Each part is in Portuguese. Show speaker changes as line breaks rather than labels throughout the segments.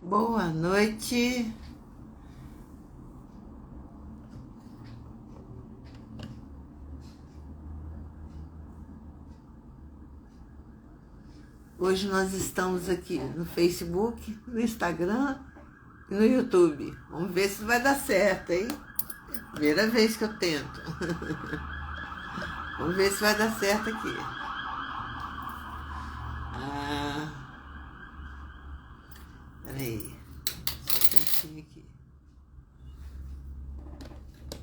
Boa noite. Hoje nós estamos aqui no Facebook, no Instagram e no YouTube. Vamos ver se vai dar certo, hein? Primeira vez que eu tento. Vamos ver se vai dar certo aqui. Peraí. Só um aqui.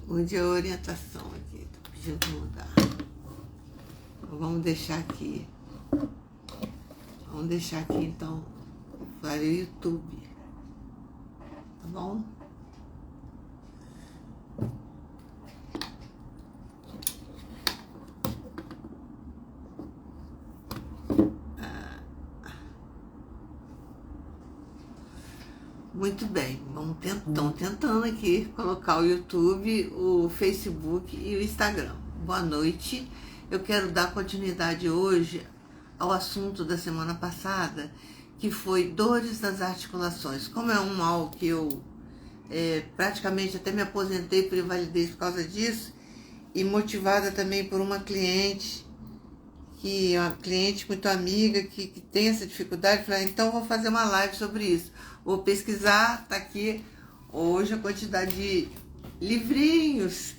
Onde é a orientação aqui? Tô pedindo pra mudar. Então, vamos deixar aqui. Vamos deixar aqui então para o YouTube. Tá bom? Muito bem, estamos tentando aqui colocar o YouTube, o Facebook e o Instagram. Boa noite. Eu quero dar continuidade hoje ao assunto da semana passada, que foi dores das articulações. Como é um mal que eu praticamente até me aposentei por invalidez por causa disso, e motivada também por uma cliente, que é uma cliente muito amiga, que tem essa dificuldade, falei, então vou fazer uma live sobre isso. Vou pesquisar, tá aqui hoje a quantidade de livrinhos,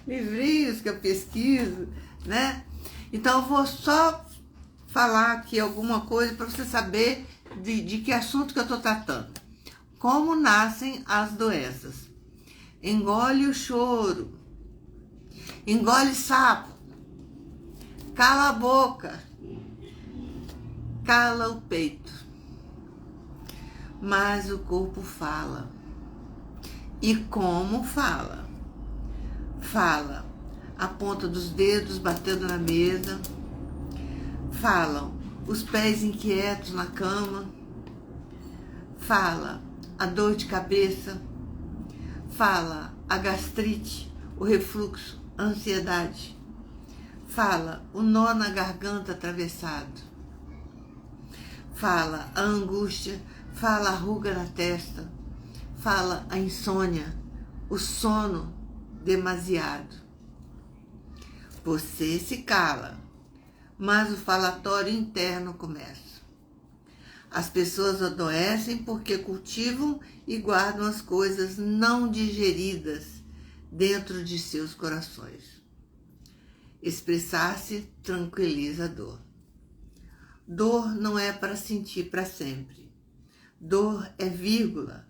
livrinhos que eu pesquiso, né? Então eu vou só falar aqui alguma coisa para você saber de que assunto que eu estou tratando. Como nascem as doenças. Engole o choro, engole sapo, cala a boca, cala o peito. Mas o corpo fala. E como fala? Fala a ponta dos dedos batendo na mesa, falam os pés inquietos na cama, fala a dor de cabeça, fala a gastrite, o refluxo, a ansiedade, fala o nó na garganta atravessado, fala a angústia, fala a ruga na testa, fala a insônia, o sono demasiado. Você se cala, mas o falatório interno começa. As pessoas adoecem porque cultivam e guardam as coisas não digeridas dentro de seus corações. Expressar-se tranquiliza a dor. Dor não é para sentir para sempre. Dor é vírgula.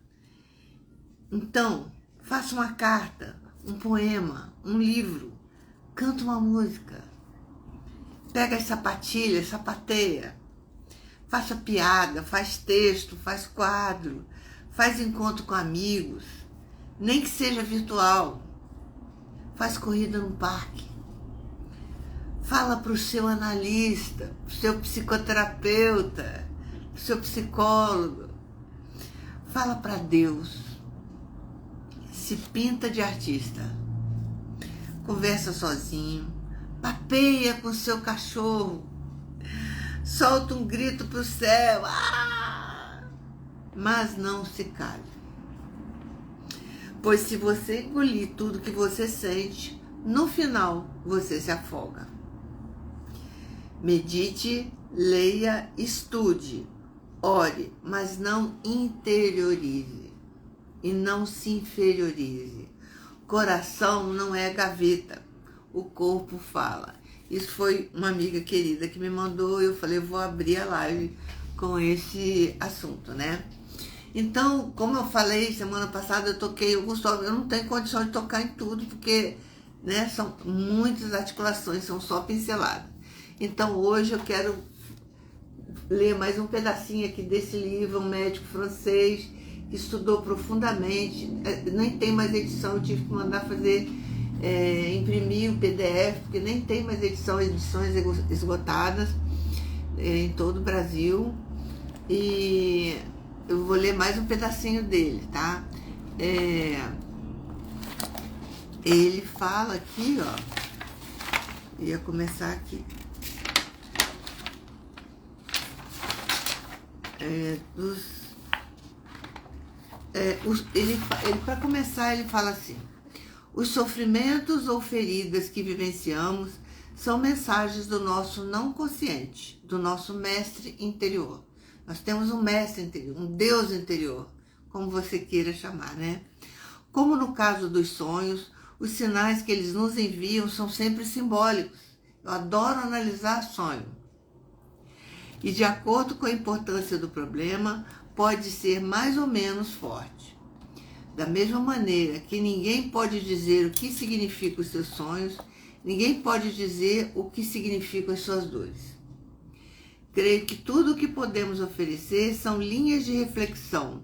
Então, faça uma carta, um poema, um livro, canta uma música, pega as sapatilhas, sapateia, faça piada, faz texto, faz quadro, faz encontro com amigos, nem que seja virtual, faz corrida no parque, fala para o seu analista, para o seu psicoterapeuta, para o seu psicólogo, fala para Deus, se pinta de artista, conversa sozinho, papeia com seu cachorro, solta um grito pro céu, mas não se cale. Pois se você engolir tudo que você sente, no final você se afoga. Medite, leia, estude, ore, mas não interiorize e não se inferiorize. Coração não é gaveta, o corpo fala. Isso foi uma amiga querida que me mandou, eu falei, vou abrir a live com esse assunto, né? Então, como eu falei, semana passada eu toquei o Gustavo, eu não tenho condição de tocar em tudo, porque né, são muitas articulações, são só pinceladas. Então, hoje eu quero ler mais um pedacinho aqui desse livro, um médico francês que estudou profundamente, nem tem mais edição, eu tive que mandar fazer, imprimir o PDF, porque nem tem mais edições esgotadas em todo o Brasil, e eu vou ler mais um pedacinho dele, tá? Ele fala aqui, ó, ia começar aqui, dos Para começar, ele fala assim: os sofrimentos ou feridas que vivenciamos são mensagens do nosso não consciente, do nosso mestre interior. Nós temos um mestre interior, um Deus interior, como você queira chamar, né? Como no caso dos sonhos, os sinais que eles nos enviam são sempre simbólicos. Eu adoro analisar sonho. E de acordo com a importância do problema, pode ser mais ou menos forte. Da mesma maneira que ninguém pode dizer o que significam os seus sonhos, ninguém pode dizer o que significam as suas dores. Creio que tudo o que podemos oferecer são linhas de reflexão,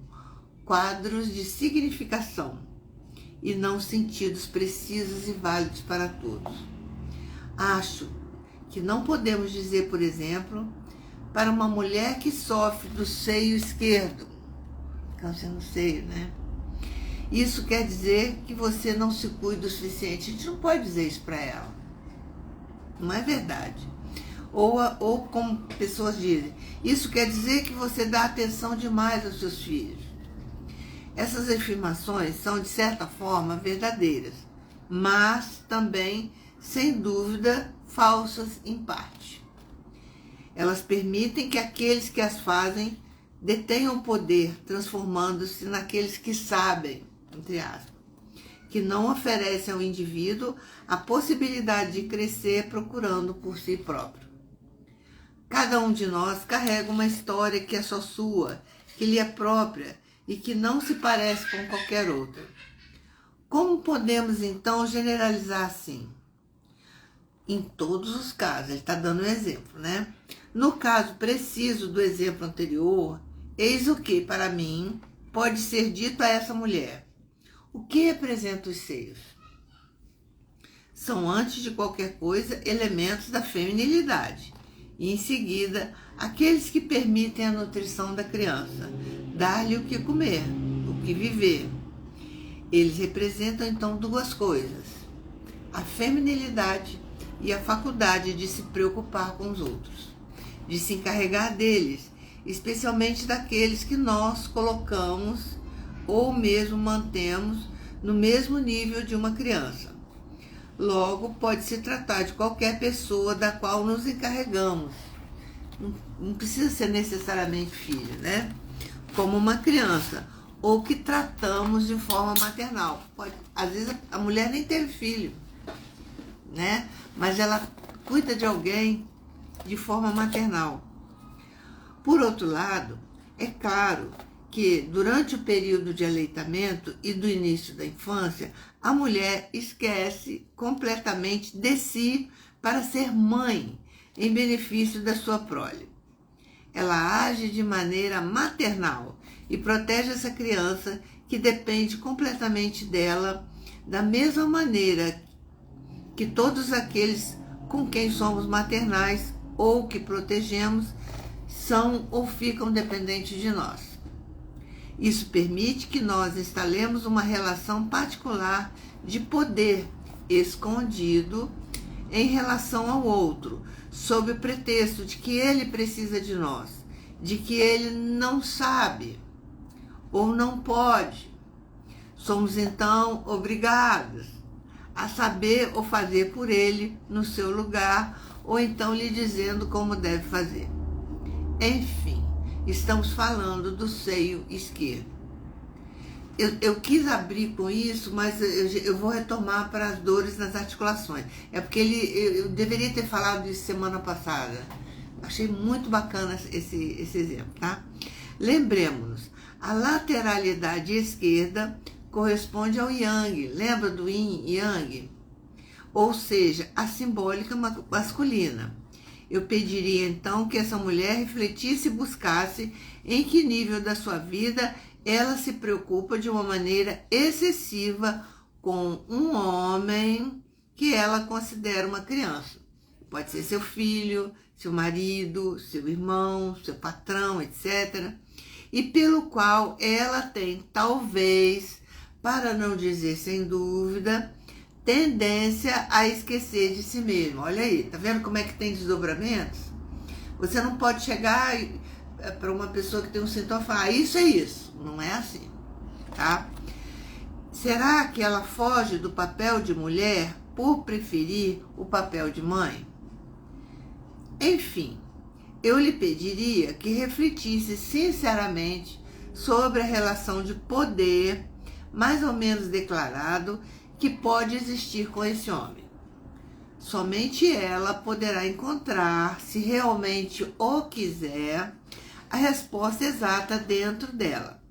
quadros de significação, e não sentidos precisos e válidos para todos. Acho que não podemos dizer, por exemplo, para uma mulher que sofre do seio esquerdo, câncer no seio, né? Isso quer dizer que você não se cuida o suficiente. A gente não pode dizer isso para ela. Não é verdade. Ou como pessoas dizem, isso quer dizer que você dá atenção demais aos seus filhos. Essas afirmações são, de certa forma, verdadeiras, mas também, sem dúvida, falsas em parte. Elas permitem que aqueles que as fazem detenham o poder, transformando-se naqueles que sabem, entre aspas, que não oferecem ao indivíduo a possibilidade de crescer procurando por si próprio. Cada um de nós carrega uma história que é só sua, que lhe é própria e que não se parece com qualquer outra. Como podemos, então, generalizar assim? Em todos os casos, ele está dando um exemplo, né? No caso preciso do exemplo anterior, eis o que, para mim, pode ser dito a essa mulher. O que representa os seios? São, antes de qualquer coisa, elementos da feminilidade. E, em seguida, aqueles que permitem a nutrição da criança, dar-lhe o que comer, o que viver. Eles representam, então, duas coisas: a feminilidade e a faculdade de se preocupar com os outros, de se encarregar deles, especialmente daqueles que nós colocamos ou mesmo mantemos no mesmo nível de uma criança. Logo, pode se tratar de qualquer pessoa da qual nos encarregamos. Não precisa ser necessariamente filho, né? Como uma criança, ou que tratamos de forma maternal. Às vezes a mulher nem teve filho, né? Mas ela cuida de alguém de forma maternal. Por outro lado, é claro que durante o período de aleitamento e do início da infância, a mulher esquece completamente de si para ser mãe, em benefício da sua prole. Ela age de maneira maternal e protege essa criança que depende completamente dela, da mesma maneira que todos aqueles com quem somos maternais ou que protegemos são ou ficam dependentes de nós. Isso permite que nós instalemos uma relação particular de poder escondido em relação ao outro, sob o pretexto de que ele precisa de nós, de que ele não sabe ou não pode. Somos então obrigados a saber ou fazer por ele no seu lugar, ou então lhe dizendo como deve fazer. Enfim, estamos falando do seio esquerdo. Eu quis abrir com isso, mas eu vou retomar para as dores nas articulações. É porque eu deveria ter falado isso semana passada. Achei muito bacana esse exemplo, tá? Lembremos-nos, a lateralidade esquerda corresponde ao yang. Lembra do yin e yang? Ou seja, a simbólica masculina. Eu pediria então que essa mulher refletisse e buscasse em que nível da sua vida ela se preocupa de uma maneira excessiva com um homem que ela considera uma criança. Pode ser seu filho, seu marido, seu irmão, seu patrão, etc. E pelo qual ela tem, talvez, para não dizer sem dúvida, tendência a esquecer de si mesmo. Olha aí, tá vendo como é que tem desdobramentos? Você não pode chegar para uma pessoa que tem um sintoma e falar, isso é isso. Não é assim. tá? Será que ela foge do papel de mulher por preferir o papel de mãe? Enfim, eu lhe pediria que refletisse sinceramente sobre a relação de poder, mais ou menos declarado, que pode existir com esse homem. Somente ela poderá encontrar, se realmente o quiser, a resposta exata dentro dela.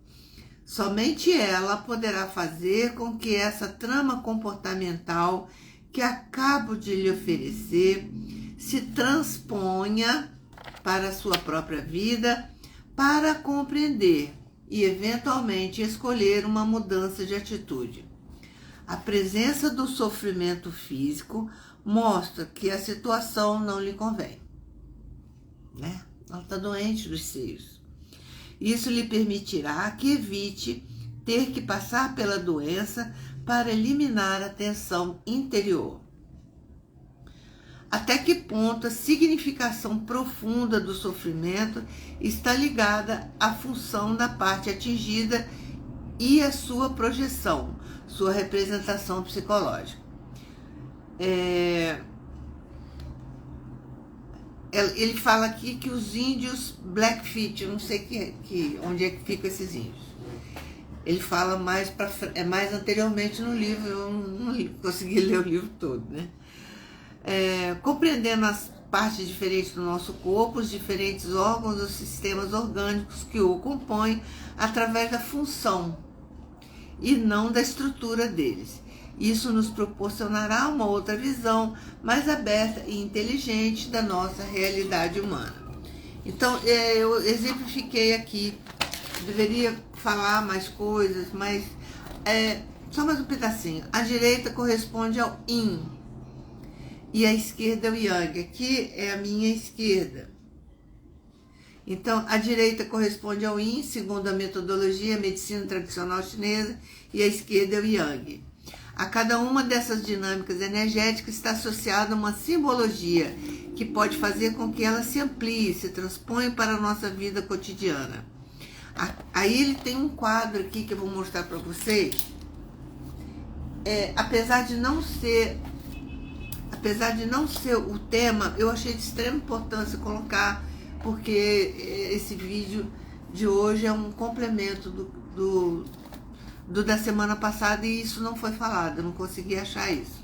Somente ela poderá fazer com que essa trama comportamental que acabo de lhe oferecer se transponha para a sua própria vida, para compreender e eventualmente escolher uma mudança de atitude. A presença do sofrimento físico mostra que a situação não lhe convém, né? Ela está doente dos seios. Isso lhe permitirá que evite ter que passar pela doença para eliminar a tensão interior. Até que ponto a significação profunda do sofrimento está ligada à função da parte atingida e à sua projeção, sua representação psicológica. Ele fala aqui que os índios Blackfeet, eu não sei onde é que ficam esses índios. Ele fala mais anteriormente no livro, eu não consegui ler o livro todo, né? Compreendendo as partes diferentes do nosso corpo, os diferentes órgãos, os sistemas orgânicos que o compõem através da função e não da estrutura deles. Isso nos proporcionará uma outra visão mais aberta e inteligente da nossa realidade humana. Então, eu exemplifiquei aqui, deveria falar mais coisas, mas só mais um pedacinho. A direita corresponde ao Yin e a esquerda ao Yang. Aqui é a minha esquerda. Então, a direita corresponde ao Yin, segundo a metodologia, a medicina tradicional chinesa, e a esquerda é o Yang. A cada uma dessas dinâmicas energéticas está associada uma simbologia que pode fazer com que ela se amplie, se transponha para a nossa vida cotidiana. Aí ele tem um quadro aqui que eu vou mostrar para vocês. Apesar de não ser o tema, eu achei de extrema importância colocar, porque esse vídeo de hoje é um complemento do da semana passada e isso não foi falado, eu não consegui achar isso.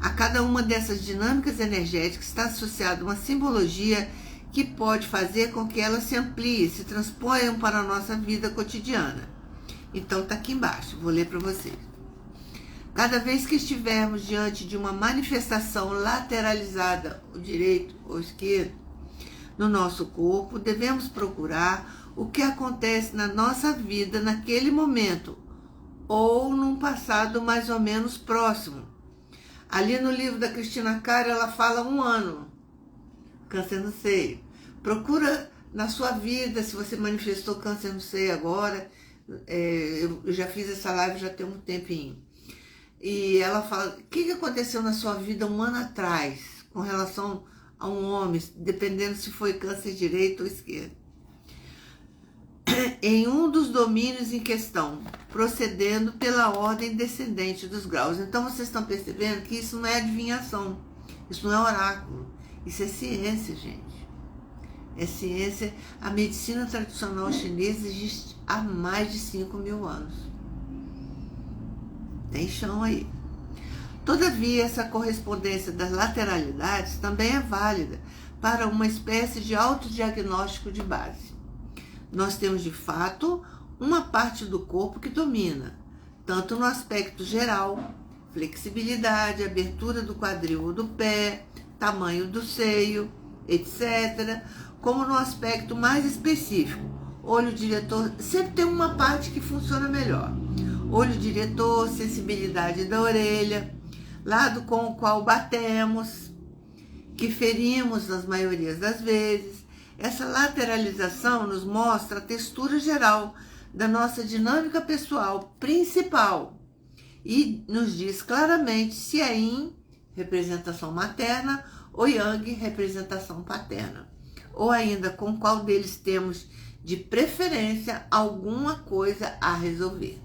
A cada uma dessas dinâmicas energéticas está associada uma simbologia que pode fazer com que elas se ampliem, se transponham para a nossa vida cotidiana. Então está aqui embaixo, vou ler para vocês. Cada vez que estivermos diante de uma manifestação lateralizada, o direito ou esquerdo, no nosso corpo, devemos procurar o que acontece na nossa vida naquele momento ou num passado mais ou menos próximo. Ali no livro da Cristina Caro, ela fala 1 ano, câncer no seio. Procura na sua vida, se você manifestou câncer no seio agora, eu já fiz essa live já tem um tempinho. E ela fala, o que aconteceu na sua vida 1 ano atrás, com relação a um homem, dependendo se foi câncer direito ou esquerdo. Em um dos domínios em questão, procedendo pela ordem descendente dos graus. Então, vocês estão percebendo que isso não é adivinhação, isso não é oráculo, isso é ciência, gente. É ciência. A medicina tradicional chinesa existe há mais de 5.000 anos. Tem chão aí. Todavia, essa correspondência das lateralidades também é válida para uma espécie de autodiagnóstico de base. Nós temos, de fato, uma parte do corpo que domina, tanto no aspecto geral, flexibilidade, abertura do quadril ou do pé, tamanho do seio, etc., como no aspecto mais específico, olho diretor, sempre tem uma parte que funciona melhor. Olho diretor, sensibilidade da orelha, lado com o qual batemos, que ferimos nas maiorias das vezes. Essa lateralização nos mostra a textura geral da nossa dinâmica pessoal principal e nos diz claramente se é Yin, representação materna, ou Yang, representação paterna, ou ainda com qual deles temos de preferência alguma coisa a resolver.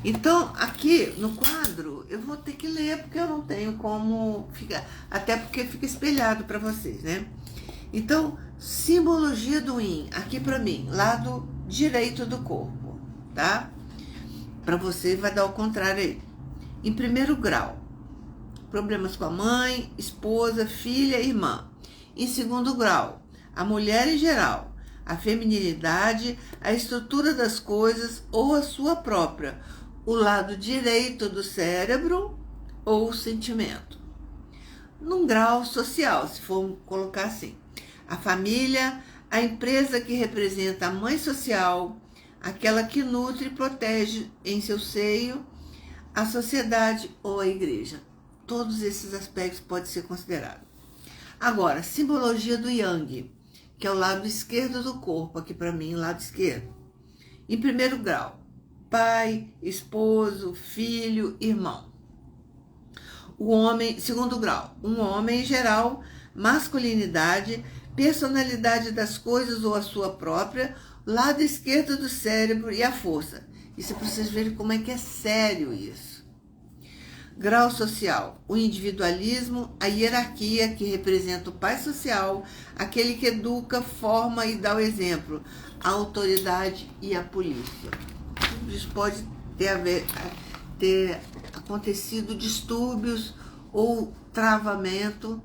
Então, aqui no quadro, eu vou ter que ler, porque eu não tenho como ficar, até porque fica espelhado para vocês, né? Então, simbologia do yin, aqui para mim, lado direito do corpo, tá? Para você vai dar o contrário aí. Em primeiro grau, problemas com a mãe, esposa, filha, irmã. Em segundo grau, a mulher em geral, a feminilidade, a estrutura das coisas ou a sua própria, o lado direito do cérebro ou o sentimento. Num grau social, se for colocar assim, a família, a empresa que representa a mãe social, aquela que nutre e protege em seu seio, a sociedade ou a igreja. Todos esses aspectos podem ser considerados. Agora, simbologia do Yang, que é o lado esquerdo do corpo, aqui para mim, lado esquerdo. Em primeiro grau, pai, esposo, filho, irmão. O homem, segundo grau, um homem em geral, masculinidade, personalidade das coisas ou a sua própria, lado esquerdo do cérebro e a força. Isso é para vocês verem como é que é sério isso. Grau social, o individualismo, a hierarquia que representa o pai social, aquele que educa, forma e dá o exemplo, a autoridade e a polícia. Isso pode ter acontecido distúrbios ou travamento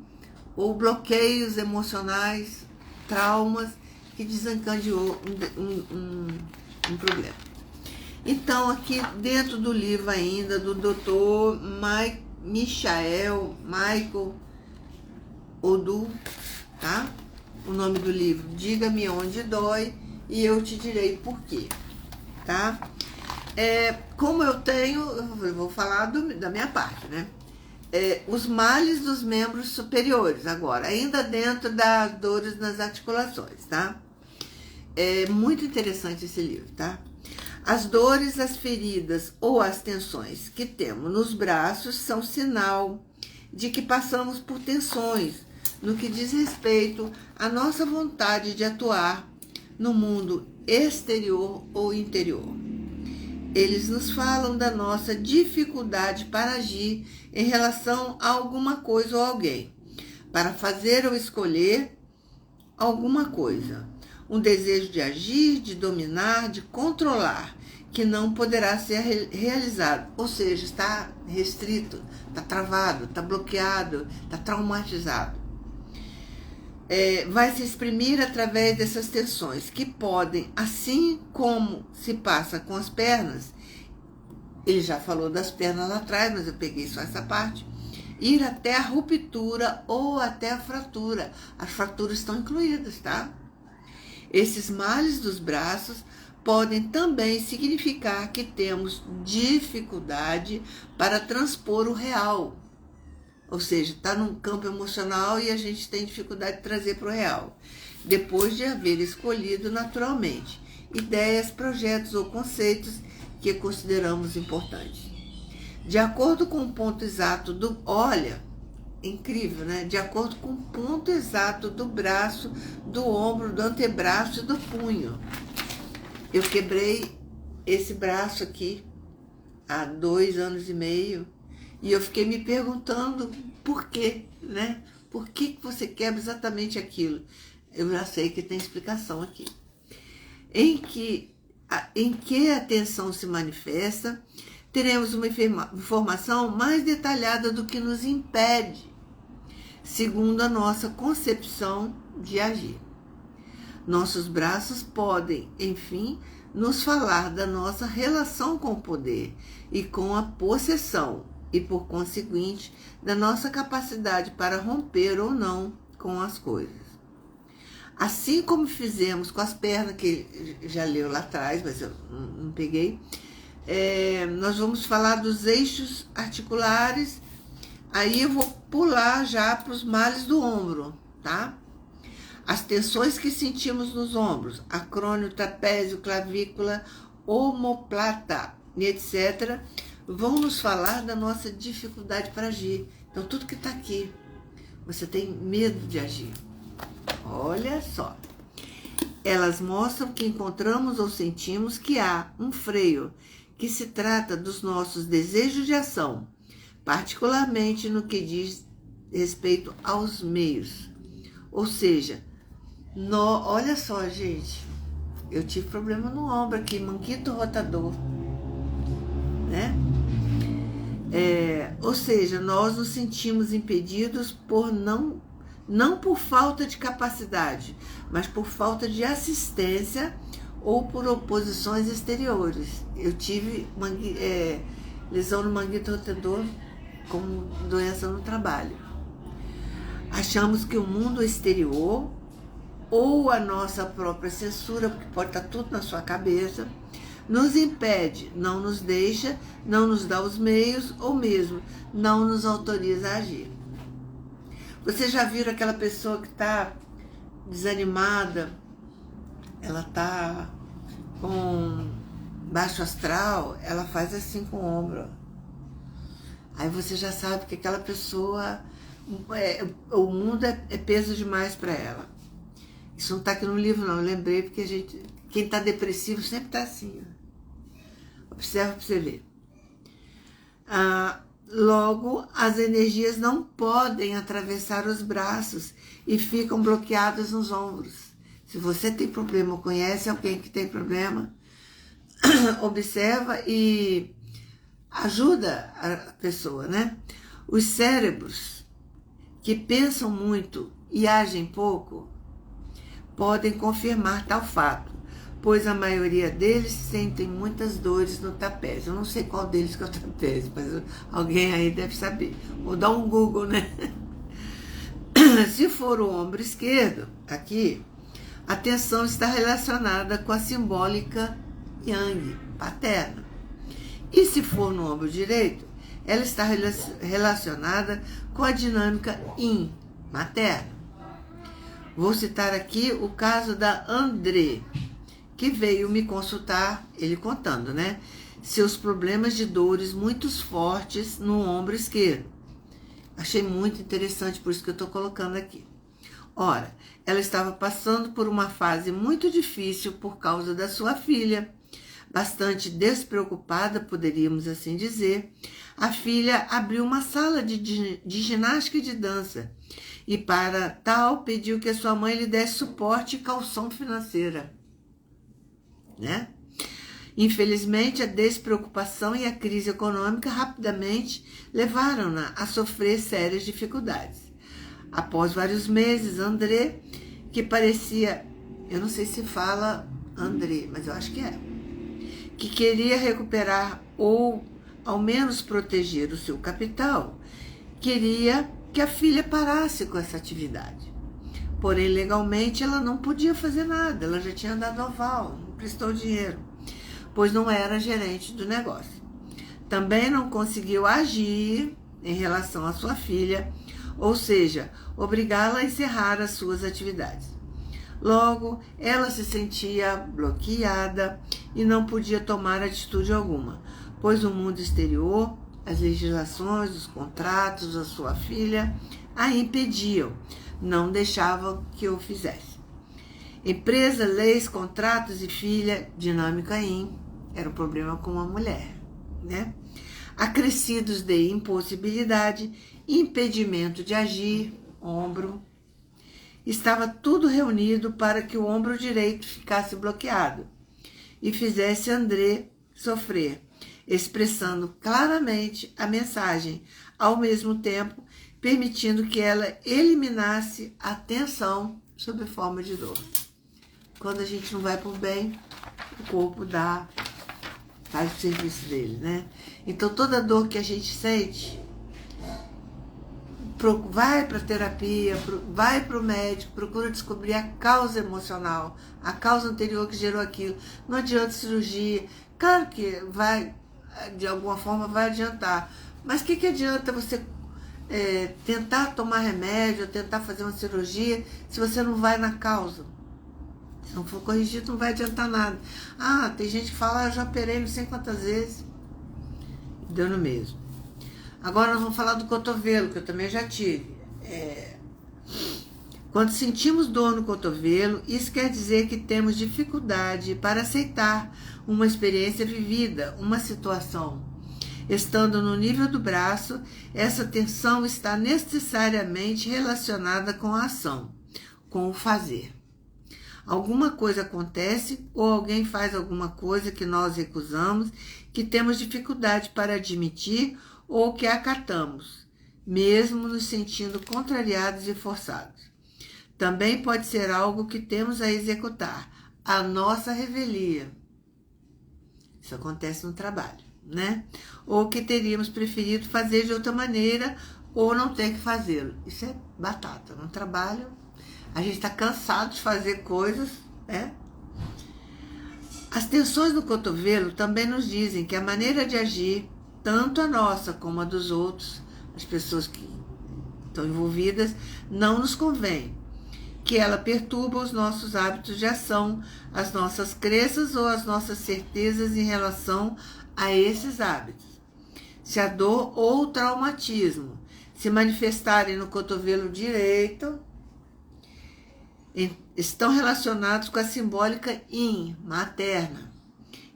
ou bloqueios emocionais, traumas que desencadeou um problema. Então, aqui dentro do livro ainda do Dr. Michael Odu, tá? O nome do livro, Diga-me Onde Dói e Eu Te Direi Por Quê, tá? Como eu tenho, eu vou falar da minha parte, né? Os males dos membros superiores, agora, ainda dentro das dores nas articulações, tá? É muito interessante esse livro, tá? As dores, as feridas ou as tensões que temos nos braços são sinal de que passamos por tensões no que diz respeito à nossa vontade de atuar no mundo exterior ou interior. Eles nos falam da nossa dificuldade para agir em relação a alguma coisa ou alguém, para fazer ou escolher alguma coisa. Um desejo de agir, de dominar, de controlar, que não poderá ser realizado. Ou seja, está restrito, está travado, está bloqueado, está traumatizado. Vai se exprimir através dessas tensões, que podem, assim como se passa com as pernas, ele já falou das pernas lá atrás, mas eu peguei só essa parte, ir até a ruptura ou até a fratura. As fraturas estão incluídas, tá? Esses males dos braços podem também significar que temos dificuldade para transpor o real. Ou seja, está num campo emocional e a gente tem dificuldade de trazer para o real. Depois de haver escolhido naturalmente ideias, projetos ou conceitos que consideramos importantes. De acordo com o ponto exato do... Olha, incrível, né? De acordo com o ponto exato do braço, do ombro, do antebraço e do punho. Eu quebrei esse braço aqui há 2 anos e meio e eu fiquei me perguntando por quê, né? Por que você quebra exatamente aquilo? Eu já sei que tem explicação aqui. Em que a tensão se manifesta, teremos uma informação mais detalhada do que nos impede, segundo a nossa concepção de agir. Nossos braços podem, enfim, nos falar da nossa relação com o poder e com a possessão e, por conseguinte, da nossa capacidade para romper ou não com as coisas. Assim como fizemos com as pernas, que já leu lá atrás, mas eu não peguei, nós vamos falar dos eixos articulares. Aí eu vou pular já para os males do ombro, tá? As tensões que sentimos nos ombros, acrônio, trapézio, clavícula, omoplata, etc., vão nos falar da nossa dificuldade para agir. Então, tudo que está aqui, você tem medo de agir. Olha só. Elas mostram que encontramos ou sentimos que há um freio, que se trata dos nossos desejos de ação, particularmente no que diz respeito aos meios. Ou seja, olha só, gente, eu tive problema no ombro aqui, manguito rotador, né? Ou seja, nós nos sentimos impedidos por não por falta de capacidade, mas por falta de assistência ou por oposições exteriores. Eu tive lesão no manguito rotador como doença no trabalho. Achamos que o mundo exterior ou a nossa própria censura, porque pode estar tudo na sua cabeça, nos impede, não nos deixa, não nos dá os meios ou mesmo não nos autoriza a agir. Vocês já viram aquela pessoa que está desanimada, ela está com baixo astral, ela faz assim com o ombro. Aí você já sabe que aquela pessoa, o mundo é peso demais para ela. Isso não está aqui no livro não, eu lembrei porque quem está depressivo sempre está assim. Observa para você ver. Logo, as energias não podem atravessar os braços e ficam bloqueadas nos ombros. Se você tem problema ou conhece alguém que tem problema, observa e ajuda a pessoa, né? Os cérebros que pensam muito e agem pouco podem confirmar tal fato, pois a maioria deles sentem muitas dores no trapézio. Eu não sei qual deles que é o trapézio, mas alguém aí deve saber. Vou dar um Google, né? Se for o ombro esquerdo, aqui, a tensão está relacionada com a simbólica Yang, paterna. E se for no ombro direito, ela está relacionada com a dinâmica Yin, materna. Vou citar aqui o caso da André, que veio me consultar, ele contando, né? Seus problemas de dores muito fortes no ombro esquerdo. Achei muito interessante, por isso que eu estou colocando aqui. Ora, ela estava passando por uma fase muito difícil por causa da sua filha. Bastante despreocupada, poderíamos assim dizer, a filha abriu uma sala de ginástica e de dança. E para tal, pediu que a sua mãe lhe desse suporte e caução financeira, né? Infelizmente, a despreocupação e a crise econômica rapidamente levaram-na a sofrer sérias dificuldades. Após vários meses, André, que parecia, eu não sei se fala André, mas eu acho que queria recuperar ou ao menos proteger o seu capital, queria que a filha parasse com essa atividade. Porém, legalmente, ela não podia fazer nada, ela já tinha dado aval, não prestou dinheiro, pois não era gerente do negócio. Também não conseguiu agir em relação à sua filha, ou seja, obrigá-la a encerrar as suas atividades. Logo, ela se sentia bloqueada e não podia tomar atitude alguma, pois o mundo exterior, as legislações, os contratos da sua filha a impediam, não deixavam que o fizesse. Empresa, leis, contratos e filha, dinâmica Yin, era o problema com a mulher, né? Acrescidos de impossibilidade, impedimento de agir, ombro. Estava tudo reunido para que o ombro direito ficasse bloqueado e fizesse André sofrer, expressando claramente a mensagem, ao mesmo tempo permitindo que ela eliminasse a tensão sob forma de dor. Quando a gente não vai por bem, o corpo faz o serviço dele, né? Então toda dor que a gente sente, vai para a terapia, vai para o médico, procura descobrir a causa emocional, a causa anterior que gerou aquilo. Não adianta cirurgia. Claro que vai, de alguma forma, vai adiantar. Mas o que adianta você tentar tomar remédio, tentar fazer uma cirurgia, se você não vai na causa? Se não for corrigido, não vai adiantar nada. Ah, tem gente que fala, eu já operei não sei quantas vezes. Deu no mesmo. Agora nós vamos falar do cotovelo, que eu também já tive. Quando sentimos dor no cotovelo, isso quer dizer que temos dificuldade para aceitar uma experiência vivida, uma situação. Estando no nível do braço, essa tensão está necessariamente relacionada com a ação, com o fazer. Alguma coisa acontece ou alguém faz alguma coisa que nós recusamos, que temos dificuldade para admitir ou que acatamos, mesmo nos sentindo contrariados e forçados. Também pode ser algo que temos a executar, a nossa revelia. Isso acontece no trabalho, né? Ou que teríamos preferido fazer de outra maneira ou não ter que fazê-lo. Isso é batata. No trabalho, a gente está cansado de fazer coisas, né? As tensões no cotovelo também nos dizem que a maneira de agir, tanto a nossa como a dos outros, as pessoas que estão envolvidas, não nos convém, que ela perturba os nossos hábitos de ação, as nossas crenças ou as nossas certezas em relação a esses hábitos. Se a dor ou o traumatismo se manifestarem no cotovelo direito, estão relacionados com a simbólica yin, materna.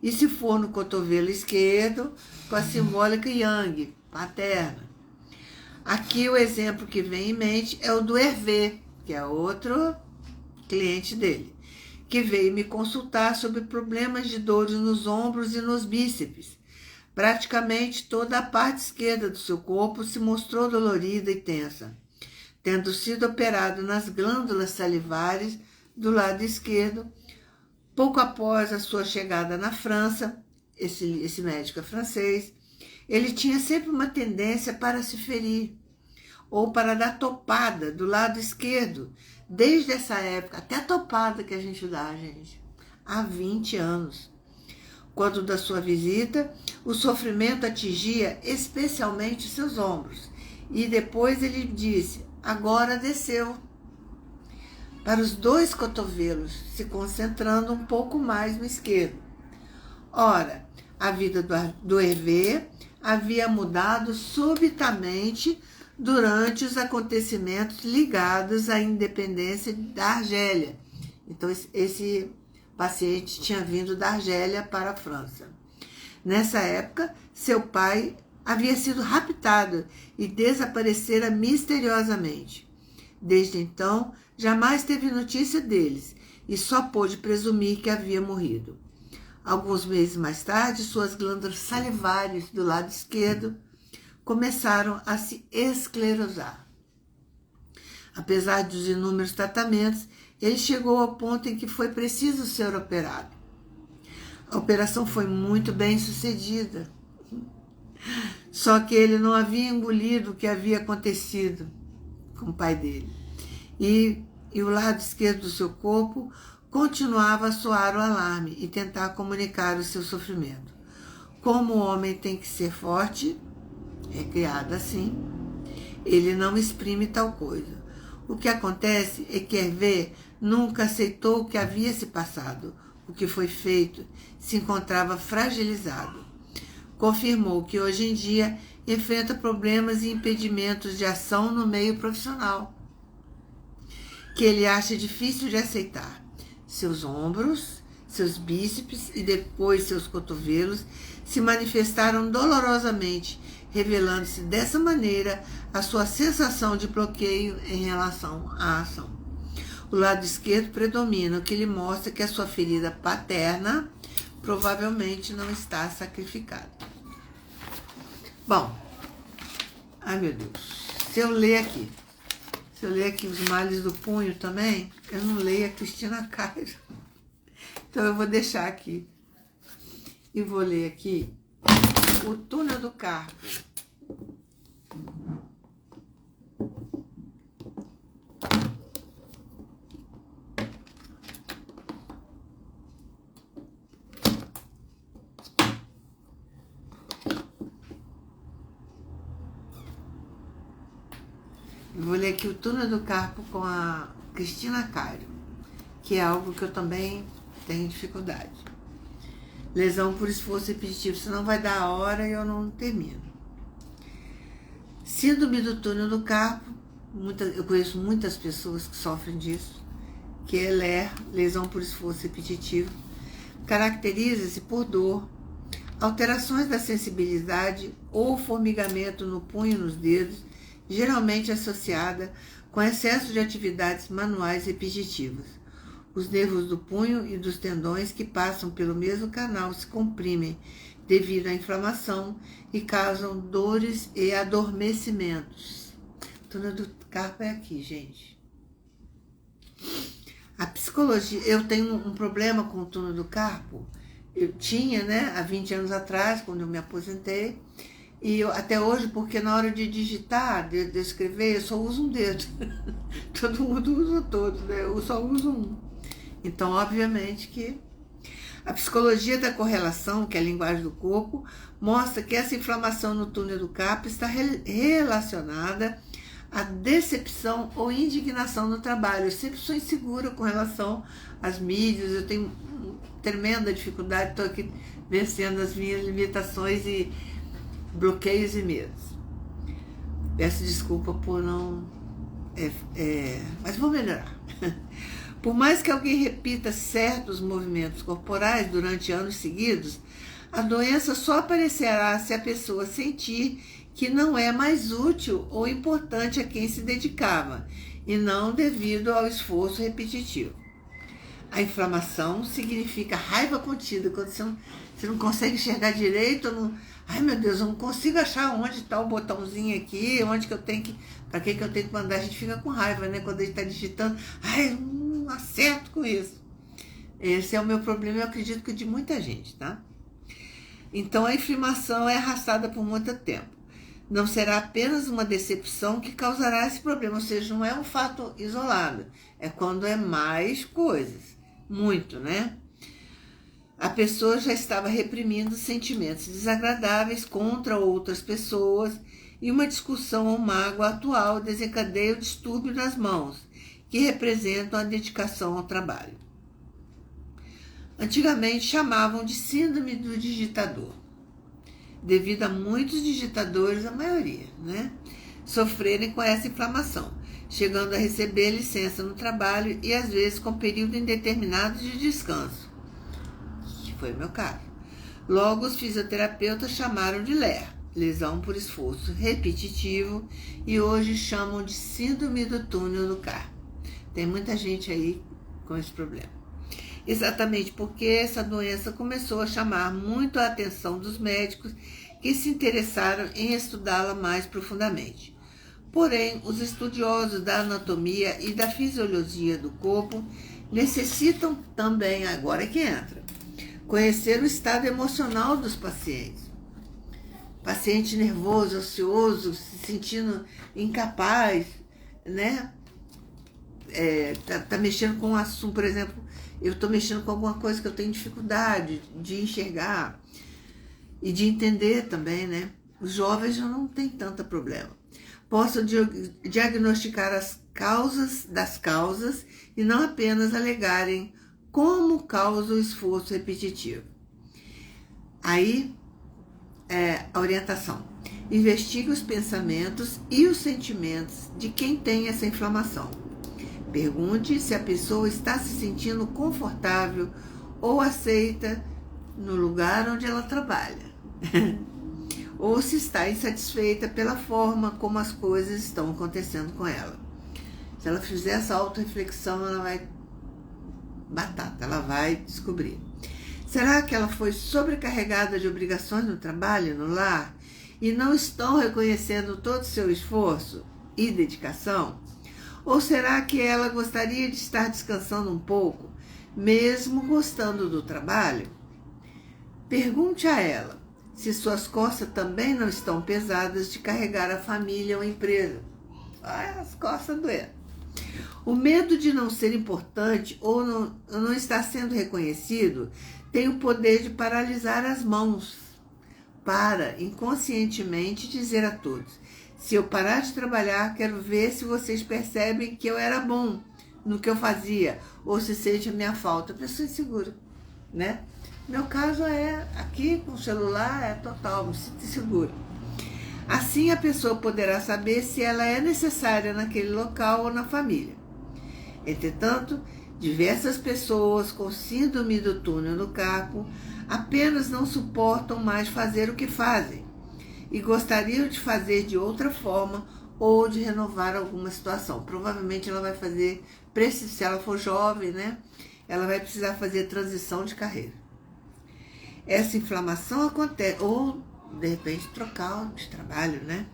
E se for no cotovelo esquerdo, com a simbólica yang, paterna. Aqui o exemplo que vem em mente é o do Hervé, que é outro cliente dele, que veio me consultar sobre problemas de dores nos ombros e nos bíceps. Praticamente toda a parte esquerda do seu corpo se mostrou dolorida e tensa, tendo sido operado nas glândulas salivares do lado esquerdo. Pouco após a sua chegada na França, esse médico é francês, ele tinha sempre uma tendência para se ferir, ou para dar topada do lado esquerdo, desde essa época, até a topada que a gente dá, gente, há 20 anos. Quando da sua visita, o sofrimento atingia especialmente seus ombros, e depois ele disse, agora desceu para os 2 cotovelos, se concentrando um pouco mais no esquerdo. Ora, a vida do Hervé havia mudado subitamente durante os acontecimentos ligados à independência da Argélia. Então, esse paciente tinha vindo da Argélia para a França. Nessa época, seu pai havia sido raptado e desaparecera misteriosamente. Desde então, jamais teve notícia deles e só pôde presumir que havia morrido. Alguns meses mais tarde, suas glândulas salivares do lado esquerdo começaram a se esclerosar. Apesar dos inúmeros tratamentos, ele chegou ao ponto em que foi preciso ser operado. A operação foi muito bem sucedida. Só que ele não havia engolido o que havia acontecido com o pai dele. E o lado esquerdo do seu corpo continuava a soar o alarme e tentar comunicar o seu sofrimento. Como o homem tem que ser forte, é criado assim, ele não exprime tal coisa. O que acontece é que Hervé nunca aceitou o que havia se passado. O que foi feito se encontrava fragilizado. Confirmou que hoje em dia enfrenta problemas e impedimentos de ação no meio profissional, que ele acha difícil de aceitar. Seus ombros, seus bíceps e depois seus cotovelos se manifestaram dolorosamente, revelando-se dessa maneira a sua sensação de bloqueio em relação à ação. O lado esquerdo predomina, o que lhe mostra que a sua ferida paterna provavelmente não está sacrificada. Bom, ai meu Deus, se eu ler aqui os males do punho também, eu não leio a Cristina Cairo. Então eu vou deixar aqui e vou ler aqui o túnel do carpo. Vou ler aqui o túnel do carpo com a Cristina Cairo, que é algo que eu também tenho dificuldade. Lesão por esforço repetitivo, senão vai dar a hora e eu não termino. Síndrome do túnel do carpo, eu conheço muitas pessoas que sofrem disso, que é LER, lesão por esforço repetitivo. Caracteriza-se por dor, alterações da sensibilidade ou formigamento no punho e nos dedos, geralmente associada com excesso de atividades manuais repetitivas. Os nervos do punho e dos tendões que passam pelo mesmo canal se comprimem devido à inflamação e causam dores e adormecimentos. Túnel do carpo é aqui, gente. A psicologia, eu tenho um problema com o túnel do carpo. Eu tinha, né, há 20 anos atrás, quando eu me aposentei, e até hoje, porque na hora de digitar, de escrever, eu só uso um dedo. Todo mundo usa todos, né? Eu só uso um. Então, obviamente que a psicologia da correlação, que é a linguagem do corpo, mostra que essa inflamação no túnel do carpo está relacionada à decepção ou indignação no trabalho. Eu sempre sou insegura com relação às mídias, eu tenho tremenda dificuldade, estou aqui vencendo as minhas limitações e bloqueios e medos. Peço desculpa por não... mas vou melhorar. Por mais que alguém repita certos movimentos corporais durante anos seguidos, a doença só aparecerá se a pessoa sentir que não é mais útil ou importante a quem se dedicava, e não devido ao esforço repetitivo. A inflamação significa raiva contida, quando você não consegue enxergar direito, não, ai meu Deus, eu não consigo achar onde está o botãozinho aqui, onde que eu tenho que, para que eu tenho que mandar, a gente fica com raiva, né? Quando a gente está digitando, ai, não acerto com isso. Esse é o meu problema, eu acredito que de muita gente, tá? Então a inflamação é arrastada por muito tempo. Não será apenas uma decepção que causará esse problema, ou seja, não é um fato isolado, é quando é mais coisas, muito, né? A pessoa já estava reprimindo sentimentos desagradáveis contra outras pessoas e uma discussão ou mágoa atual desencadeia o distúrbio nas mãos, que representam a dedicação ao trabalho. Antigamente chamavam de síndrome do digitador, devido a muitos digitadores, a maioria, né, sofrerem com essa inflamação, chegando a receber licença no trabalho e às vezes com período indeterminado de descanso, que foi o meu caso. Logo, os fisioterapeutas chamaram de LER, lesão por esforço repetitivo, e hoje chamam de síndrome do túnel do carpo. Tem muita gente aí com esse problema. Exatamente porque essa doença começou a chamar muito a atenção dos médicos que se interessaram em estudá-la mais profundamente. Porém, os estudiosos da anatomia e da fisiologia do corpo necessitam também, agora é que entra, conhecer o estado emocional dos pacientes. Paciente nervoso, ansioso, se sentindo incapaz, né? Tá mexendo com um assunto, por exemplo, eu estou mexendo com alguma coisa que eu tenho dificuldade de enxergar e de entender também, né? Os jovens já não têm tanto problema. Posso diagnosticar as causas das causas e não apenas alegarem como causa o esforço repetitivo. Aí, a orientação. Investigue os pensamentos e os sentimentos de quem tem essa inflamação. Pergunte se a pessoa está se sentindo confortável ou aceita no lugar onde ela trabalha. Ou se está insatisfeita pela forma como as coisas estão acontecendo com ela. Se ela fizer essa autorreflexão, ela vai ela vai descobrir. Será que ela foi sobrecarregada de obrigações no trabalho, no lar, e não estão reconhecendo todo o seu esforço e dedicação? Ou será que ela gostaria de estar descansando um pouco, mesmo gostando do trabalho? Pergunte a ela se suas costas também não estão pesadas de carregar a família ou a empresa. As costas doendo. O medo de não ser importante ou não estar sendo reconhecido tem o poder de paralisar as mãos para inconscientemente dizer a todos: se eu parar de trabalhar, quero ver se vocês percebem que eu era bom no que eu fazia, ou se sente a minha falta. A pessoa é insegura, né? Meu caso é aqui com o celular, é total, me sinto insegura. Assim a pessoa poderá saber se ela é necessária naquele local ou na família. Entretanto, diversas pessoas com síndrome do túnel do carpo apenas não suportam mais fazer o que fazem e gostariam de fazer de outra forma ou de renovar alguma situação. Provavelmente ela vai fazer, se ela for jovem, né? Ela vai precisar fazer transição de carreira. Essa inflamação acontece, ou de repente trocar de trabalho, né?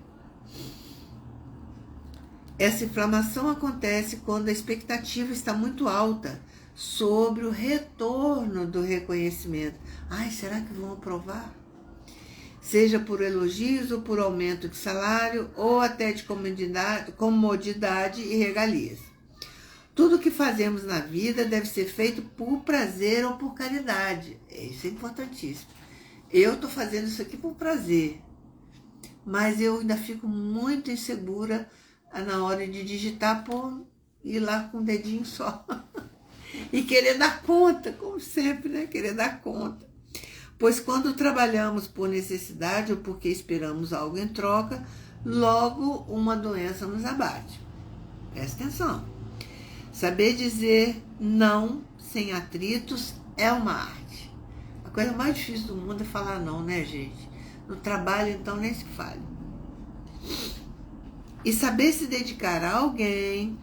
Essa inflamação acontece quando a expectativa está muito alta sobre o retorno do reconhecimento. Ai, será que vão aprovar? Seja por elogios ou por aumento de salário ou até de comodidade e regalias. Tudo que fazemos na vida deve ser feito por prazer ou por caridade. Isso é importantíssimo. Eu estou fazendo isso aqui por prazer, mas eu ainda fico muito insegura na hora de digitar, por ir lá com o dedinho só. E querer dar conta, como sempre, né? Querer dar conta. Pois quando trabalhamos por necessidade ou porque esperamos algo em troca, logo uma doença nos abate. Presta atenção. Saber dizer não sem atritos é uma arte. A coisa mais difícil do mundo é falar não, né, gente? No trabalho, então, nem se fale. E saber se dedicar a alguém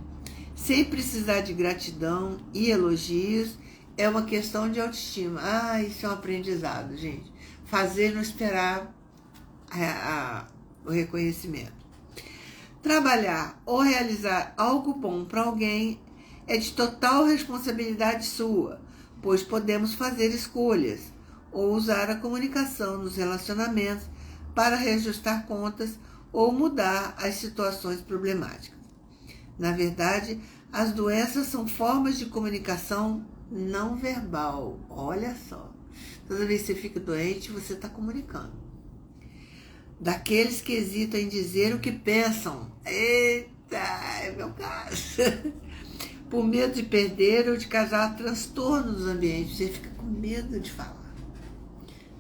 sem precisar de gratidão e elogios é uma questão de autoestima. Ah, isso é um aprendizado, gente. Fazer não esperar o reconhecimento. Trabalhar ou realizar algo bom para alguém é de total responsabilidade sua, pois podemos fazer escolhas ou usar a comunicação nos relacionamentos para reajustar contas ou mudar as situações problemáticas. Na verdade, as doenças são formas de comunicação não verbal. Olha só, toda vez que você fica doente, você está comunicando. Daqueles que hesitam em dizer o que pensam. Eita, é meu caso. Por medo de perder ou de causar transtorno nos ambientes. Você fica com medo de falar,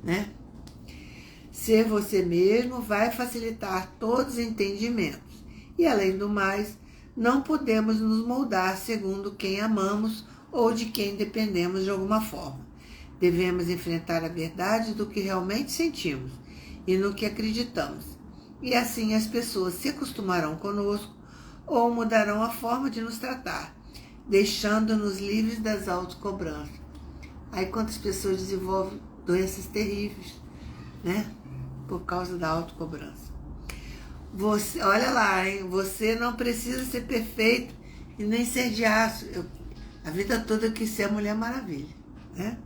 né? Ser você mesmo vai facilitar todos os entendimentos. E, além do mais, não podemos nos moldar segundo quem amamos ou de quem dependemos de alguma forma. Devemos enfrentar a verdade do que realmente sentimos e no que acreditamos. E assim as pessoas se acostumarão conosco ou mudarão a forma de nos tratar, deixando-nos livres das autocobranças. Aí quantas pessoas desenvolvem doenças terríveis, né? Por causa da autocobrança. Você, olha lá, hein? Você não precisa ser perfeito e nem ser de aço. A vida toda eu quis ser a Mulher Maravilha, né?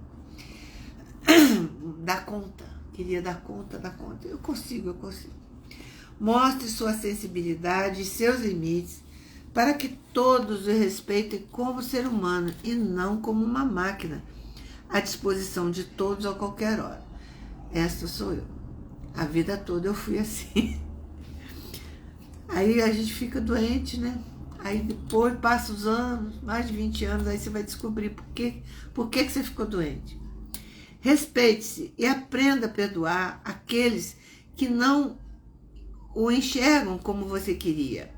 Dá conta. Queria dar conta. Eu consigo. Mostre sua sensibilidade e seus limites para que todos o respeitem como ser humano e não como uma máquina à disposição de todos a qualquer hora. Esta sou eu. A vida toda eu fui assim. Aí a gente fica doente, né? Aí depois passa os anos, mais de 20 anos, aí você vai descobrir por que você ficou doente. Respeite-se e aprenda a perdoar aqueles que não o enxergam como você queria.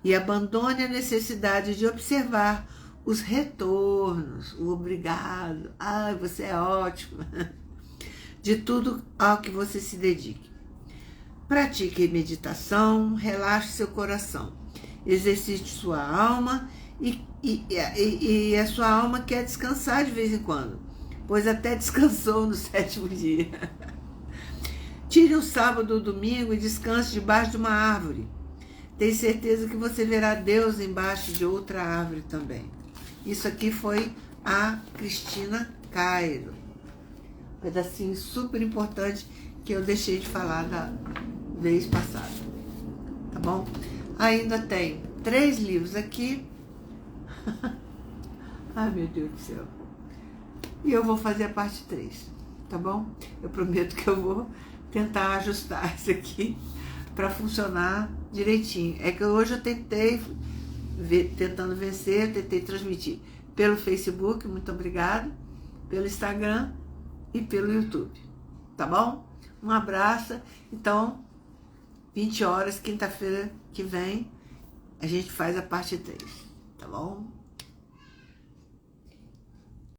E abandone a necessidade de observar os retornos, o obrigado, ai, você é ótimo, de tudo ao que você se dedique. Pratique meditação, relaxe seu coração, exercite sua alma e a sua alma quer descansar de vez em quando, pois até descansou no 7º dia. Tire um sábado ou domingo e descanse debaixo de uma árvore. Tenho certeza que você verá Deus embaixo de outra árvore também. Isso aqui foi a Cristina Cairo. Um pedacinho super importante que eu deixei de falar da vez passada. Tá bom? Ainda tem 3 livros aqui. Ai, meu Deus do céu. E eu vou fazer a parte 3, tá bom? Eu prometo que eu vou tentar ajustar isso aqui para funcionar direitinho. É que hoje eu tentei, tentando vencer, tentei transmitir pelo Facebook, muito obrigada, pelo Instagram e pelo YouTube, tá bom? Um abraço. Então, 20 horas, quinta-feira que vem, a gente faz a parte 3, tá bom?